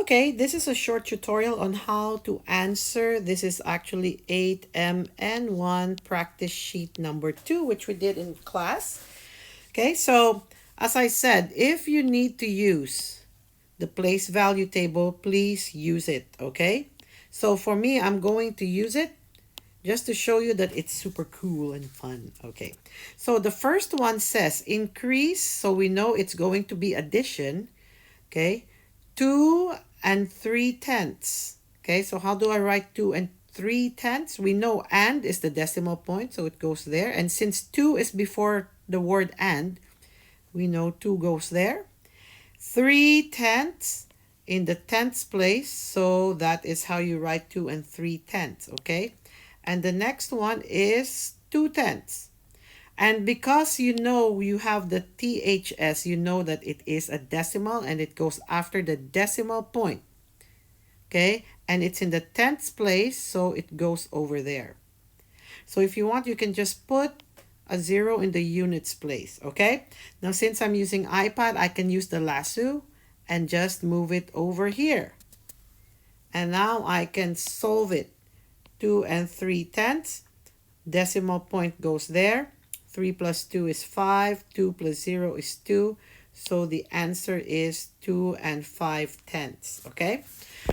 Okay, this is a short tutorial on how to answer. This is actually 8MN1 practice sheet number 2, which we did in class. Okay, so as I said, if you need to use the place value table, please use it, okay? So for me, I'm going to use it just to show you that it's super cool and fun. Okay, so the first one says increase, so we know it's going to be addition. Okay, 2 and 3/10. Okay, so how do I write 2 and 3/10? We know and is the decimal point, so it goes there. And since 2 is before the word and, we know 2 goes there. 3/10 in the tenths place, so that is how you write 2 and 3/10. Okay, and the next one is 2/10. And because you know you have the THS, you know that it is a decimal and it goes after the decimal point. Okay, and it's in the tenths place, so it goes over there. So if you want, you can just put a 0 in the units place. Okay, now since I'm using iPad, I can use the lasso and just move it over here. And now I can solve it. 2 and 3/10. Decimal point goes there. 3 plus 2 is 5. 2 plus 0 is 2. So the answer is 2 and 5/10. Okay?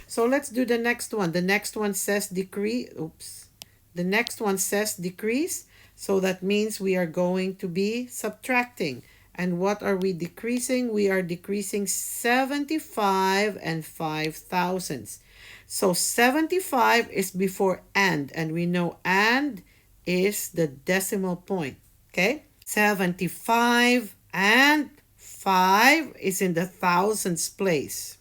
So let's do the next one. The next one says decrease. Oops. The next one says decrease. So that means we are going to be subtracting. And what are we decreasing? We are decreasing 75 and 5 thousandths. So 75 is before and we know and is the decimal point. Okay, 75 and 5 is in the thousandths place.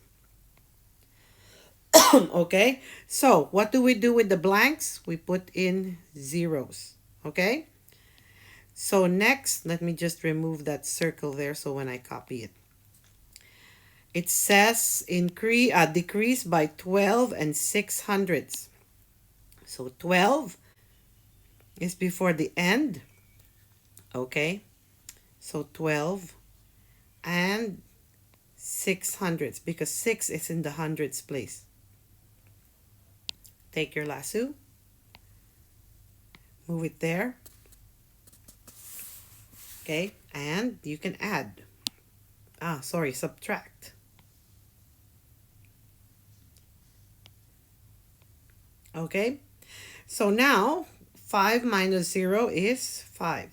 Okay, so what do we do with the blanks? We put in zeros. Okay, so next, let me just remove that circle there so when I copy it, it says decrease by 12 and 600ths. So 12 is before the end. Okay, so 12 and 600ths because 6 is in the hundreds place. Take your lasso, move it there. Okay, and you can add. Subtract. Okay, so now 5 minus 0 is 5.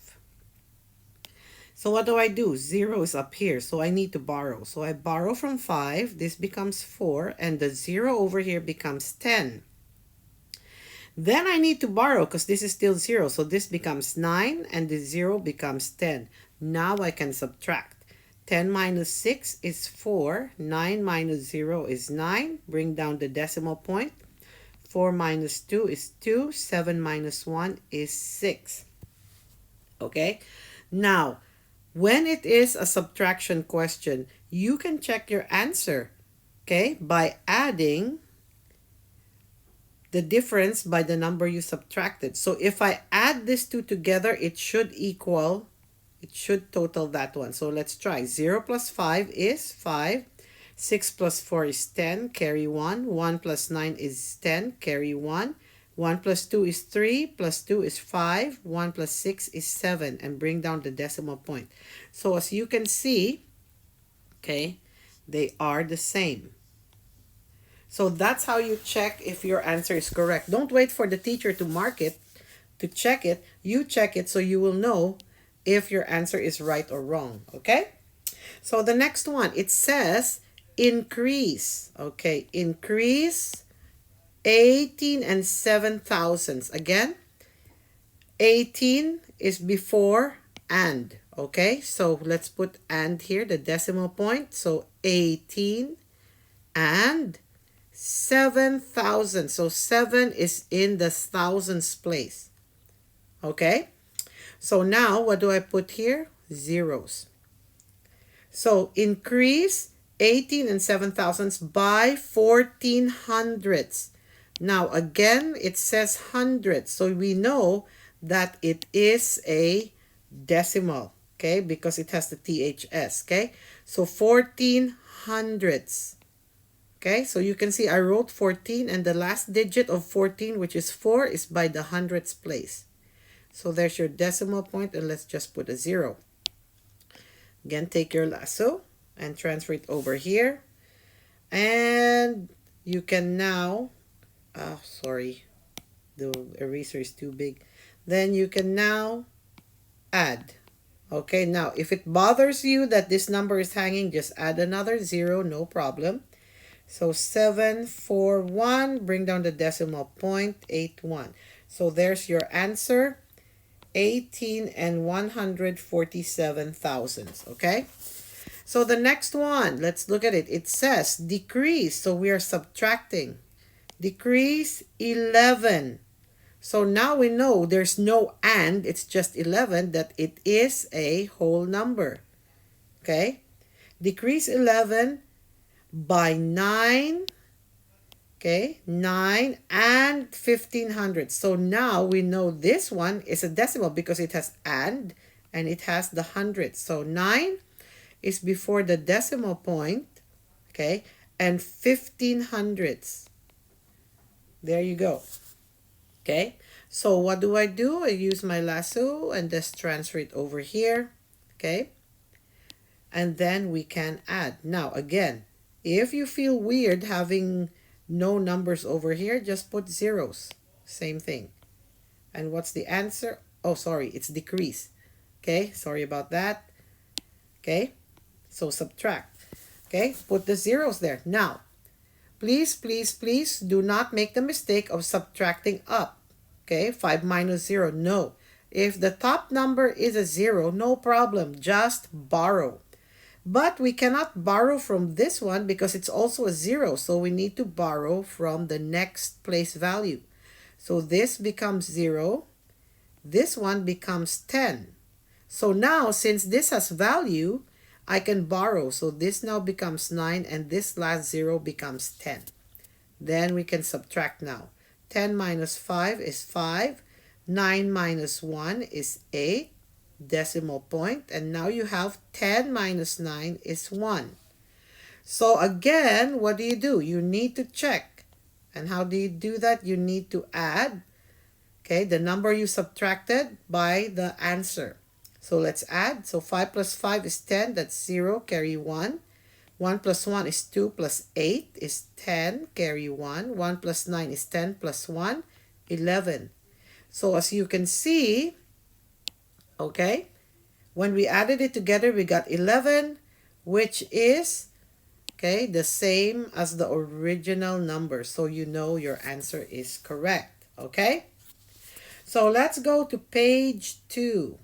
So what do I do? 0 is up here, so I need to borrow. So I borrow from 5, this becomes 4, and the 0 over here becomes 10. Then I need to borrow because this is still 0, so this becomes 9, and the 0 becomes 10. Now I can subtract. 10 minus 6 is 4, 9 minus 0 is 9, bring down the decimal point. 4 minus 2 is 2, 7 minus 1 is 6. Okay, now when it is a subtraction question, you can check your answer, okay, by adding the difference by the number you subtracted. So if I add these two together, it should total that one. So let's try. 0 plus 5 is 5. 6 plus 4 is 10, carry 1. 1 plus 9 is 10, carry 1. 1 plus 2 is 3, plus 2 is 5. 1 plus 6 is 7, and bring down the decimal point. So as you can see, okay, they are the same. So that's how you check if your answer is correct. Don't wait for the teacher to mark it, to check it. You check it so you will know if your answer is right or wrong, okay? So the next one, it says increase, okay? Increase 18 and 7 thousandths. Again, 18 is before and, okay? So let's put and here, the decimal point. So 18 and 7,000. So 7 is in the thousands place. Okay? So now what do I put here? Zeros. So increase 18 and 7 thousandths by 14 hundredths. Now again, it says hundredths. So we know that it is a decimal. Okay? Because it has the THS. Okay? So 14 hundredths. Okay, so you can see I wrote 14 and the last digit of 14, which is 4, is by the hundredths place. So there's your decimal point, and let's just put a 0. Again, take your lasso and transfer it over here. And you can now, oh, sorry, the eraser is too big. Then you can now add. Okay, now if it bothers you that this number is hanging, just add another 0, no problem. So 741, bring down the decimal point, 81. So there's your answer, 18 and 147 thousandths, okay? So the next one, let's look at it. It says decrease, so we are subtracting. Decrease 11. So now we know there's no and, it's just 11, that it is a whole number. Okay? Decrease 11 by 9. Okay? 9 and 1500. So now we know this one is a decimal because it has and it has the hundreds. So 9 is before the decimal point. Okay? And 1500ths. There you go. Okay, so what do? I use my lasso and just transfer it over here. Okay, and then we can add. Now again, if you feel weird having no numbers over here, just put zeros. Same thing. And what's the answer? Oh, sorry, it's decrease. Okay, sorry about that. Okay, so subtract. Okay, put the zeros there. Now, please, please, please do not make the mistake of subtracting up. Okay, 5 minus 0, no. If the top number is a 0, no problem, just borrow. But we cannot borrow from this one because it's also a 0, so we need to borrow from the next place value. So this becomes 0, this one becomes 10. So now, since this has value, I can borrow. So this now becomes 9 and this last 0 becomes 10. Then we can subtract now. 10 minus 5 is 5. 9 minus 1 is 8. Decimal point. And now you have 10 minus 9 is 1. So again, what do? You need to check. And how do you do that? You need to add, okay, the number you subtracted by the answer. So let's add. So 5 plus 5 is 10. That's 0. Carry 1. 1 plus 1 is 2 plus 8 is 10. Carry 1. 1 plus 9 is 10 plus 1, 11. So as you can see, okay, when we added it together, we got 11, which is, okay, the same as the original number. So you know your answer is correct. Okay? So let's go to page 2.